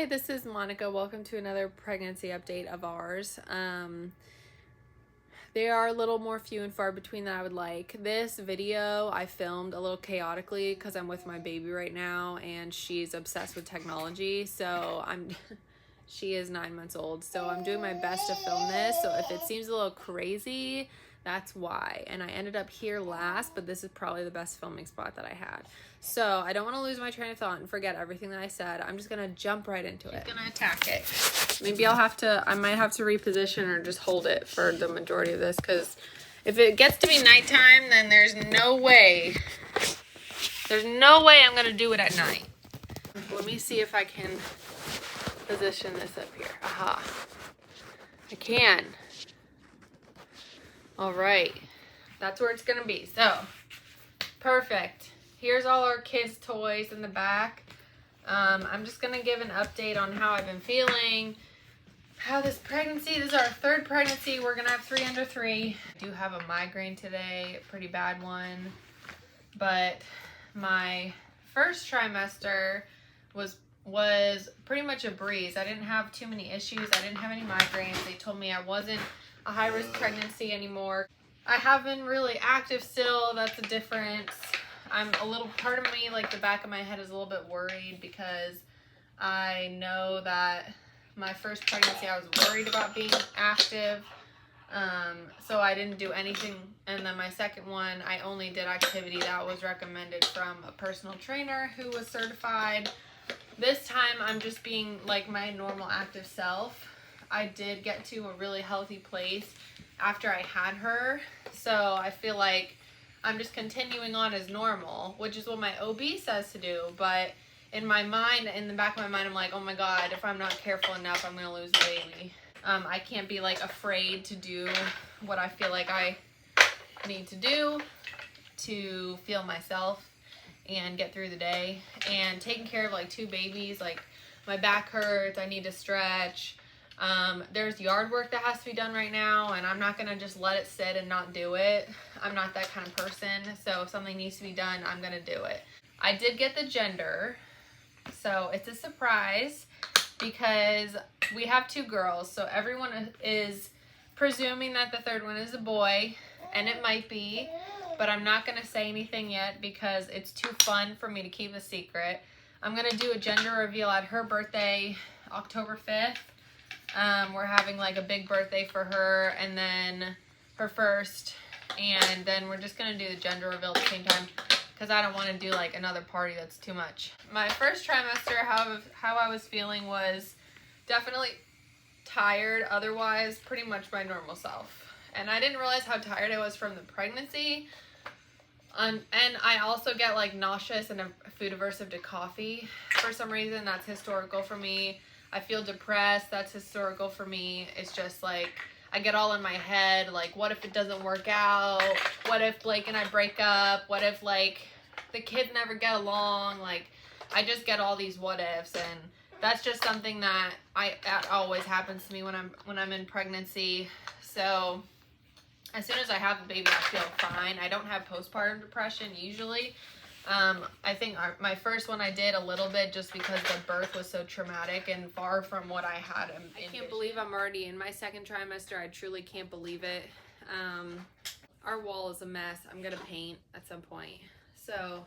Hi, this is Monica. Welcome to another pregnancy update of ours. They are a little more few and far between than I would like. This video I filmed a little chaotically because I'm with my baby right now and she's obsessed with technology. So she is 9 months old. So I'm doing my best to film this. So if it seems a little crazy, that's why. And I ended up here last, but this is probably the best filming spot that I had. So I don't want to lose my train of thought and forget everything that I said. I'm just going to jump right into it. I'm going to attack it. Maybe I might have to reposition or just hold it for the majority of this, because if it gets to be nighttime, then there's no way I'm going to do it at night. Let me see if I can position this up here. Aha. I can. All right. That's where it's going to be. So, perfect. Here's all our kids' toys in the back. I'm just going to give an update on how I've been feeling. How this is our third pregnancy. We're going to have 3 under 3. I do have a migraine today, a pretty bad one. But my first trimester was pretty much a breeze. I didn't have too many issues. I didn't have any migraines. They told me I wasn't a high-risk pregnancy anymore. I have been really active still. That's a difference. Part of me, like the back of my head, is a little bit worried because I know that my first pregnancy I was worried about being active. So I didn't do anything. And then my second one, I only did activity that was recommended from a personal trainer who was certified. This time I'm just being like my normal active self. I did get to a really healthy place after I had her. So I feel like I'm just continuing on as normal, which is what my OB says to do. But in my mind, in the back of my mind, I'm like, oh my God, if I'm not careful enough, I'm going to lose the baby. I can't be like afraid to do what I feel like I need to do to feel myself and get through the day. And taking care of like 2 babies, like my back hurts, I need to stretch. There's yard work that has to be done right now, and I'm not going to just let it sit and not do it. I'm not that kind of person, so if something needs to be done, I'm going to do it. I did get the gender, so it's a surprise because we have 2 girls, so everyone is presuming that the third one is a boy, and it might be, but I'm not going to say anything yet because it's too fun for me to keep a secret. I'm going to do a gender reveal at her birthday, October 5th. We're having like a big birthday for her, and then her first, and then we're just gonna do the gender reveal at the same time because I don't want to do like another party that's too much. My first trimester, how I was feeling was definitely tired, otherwise pretty much my normal self. And I didn't realize how tired I was from the pregnancy. And I also get like nauseous and food aversive to coffee for some reason. That's historical for me. I feel depressed. That's historical for me. It's just like I get all in my head. Like, what if it doesn't work out? What if Blake and I break up? What if like the kids never get along? Like, I just get all these what ifs, and that's just something that always happens to me when I'm in pregnancy. So as soon as I have the baby, I feel fine. I don't have postpartum depression usually. I think my first one I did a little bit just because the birth was so traumatic and far from what I had. I can't believe I'm already in my second trimester. I truly can't believe it. Our wall is a mess. I'm going to paint at some point. So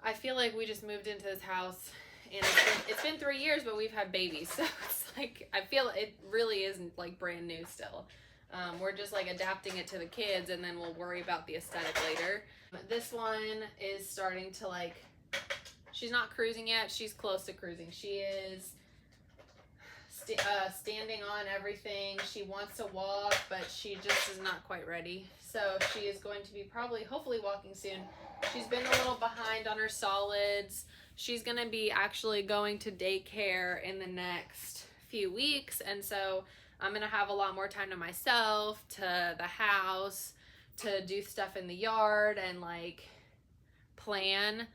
I feel like we just moved into this house, and it's been 3 years, but we've had babies. So it's like, I feel it really isn't like brand new still. We're just like adapting it to the kids, and then we'll worry about the aesthetic later. This one is starting to like, she's not cruising yet. She's close to cruising. She is standing on everything. She wants to walk, but she just is not quite ready. So she is going to be hopefully walking soon. She's been a little behind on her solids. She's going to be actually going to daycare in the next few weeks. And so I'm going to have a lot more time to myself, to the house, to do stuff in the yard and like plan.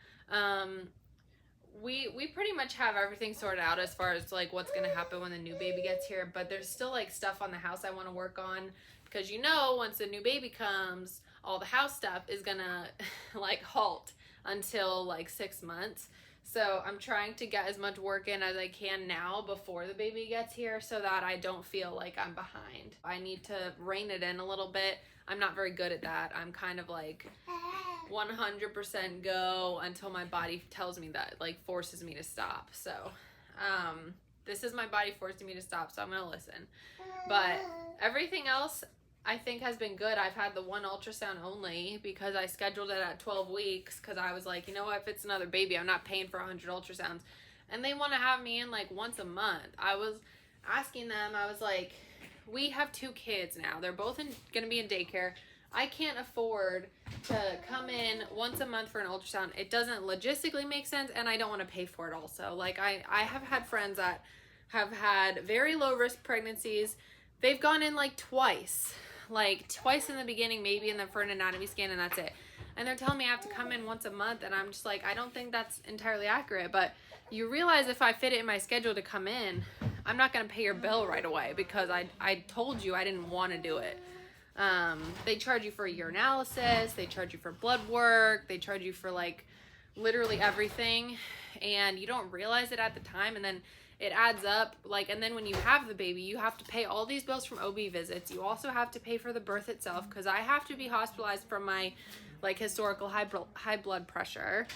We pretty much have everything sorted out as far as like what's going to happen when the new baby gets here, but there's still like stuff on the house I want to work on because once the new baby comes, all the house stuff is going to like halt until like 6 months. So I'm trying to get as much work in as I can now before the baby gets here so that I don't feel like I'm behind. I need to rein it in a little bit. I'm not very good at that. I'm kind of like 100% go until my body tells me that, like forces me to stop. So this is my body forcing me to stop, so I'm gonna listen. But everything else I think has been good. I've had the one ultrasound only because I scheduled it at 12 weeks because I was like, you know what, if it's another baby, I'm not paying for 100 ultrasounds. And they want to have me in like once a month. I was asking them, I was like, we have 2 kids now. They're both going to be in daycare. I can't afford to come in once a month for an ultrasound. It doesn't logistically make sense, and I don't want to pay for it also. Like I have had friends that have had very low risk pregnancies. They've gone in like twice in the beginning, maybe, and then for an anatomy scan, and that's it. And they're telling me I have to come in once a month, and I'm just like, I don't think that's entirely accurate. But you realize if I fit it in my schedule to come in, I'm not going to pay your bill right away because I told you I didn't want to do it. They charge you for a urinalysis, they charge you for blood work, they charge you for like literally everything, and you don't realize it at the time, and then it adds up. Like, and then when you have the baby, you have to pay all these bills from OB visits. You also have to pay for the birth itself because I have to be hospitalized from my like historical high blood pressure.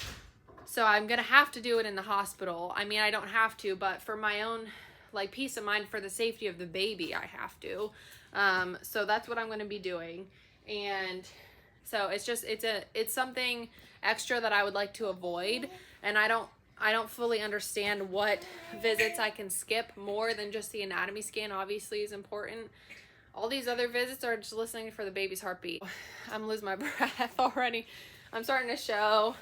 So I'm gonna have to do it in the hospital. I mean, I don't have to, but for my own like peace of mind, for the safety of the baby, I have to. So that's what I'm gonna be doing. And so it's just, it's something extra that I would like to avoid. And I don't fully understand what visits I can skip more than just the anatomy scan, obviously, is important. All these other visits are just listening for the baby's heartbeat. I'm losing my breath already. I'm starting to show.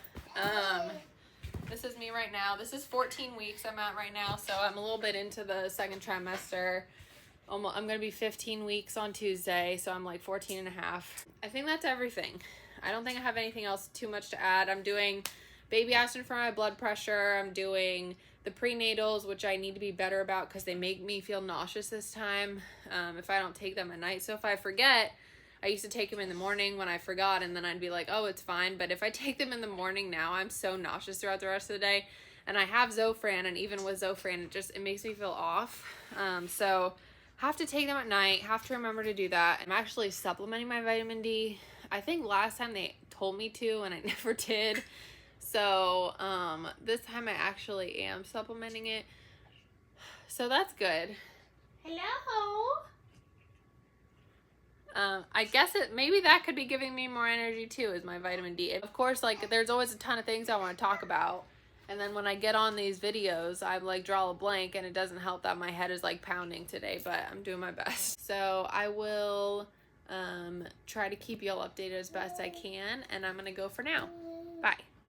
This is me right now. This is 14 weeks I'm at right now, so I'm a little bit into the second trimester. I'm going to be 15 weeks on Tuesday, so I'm like 14 and a half. I think that's everything. I don't think I have anything else too much to add. I'm doing baby aspirin for my blood pressure. I'm doing the prenatals, which I need to be better about because they make me feel nauseous this time if I don't take them at night. So if I forget, I used to take them in the morning when I forgot, and then I'd be like, oh, it's fine. But if I take them in the morning now, I'm so nauseous throughout the rest of the day. And I have Zofran, and even with Zofran, it makes me feel off. So have to take them at night, have to remember to do that. I'm actually supplementing my vitamin D. I think last time they told me to, and I never did. So this time I actually am supplementing it. So that's good. Hello. I guess maybe that could be giving me more energy too, is my vitamin D. Of course, like there's always a ton of things I want to talk about. And then when I get on these videos, I like draw a blank, and it doesn't help that my head is like pounding today, but I'm doing my best. So I will try to keep y'all updated as best I can, and I'm going to go for now. Bye.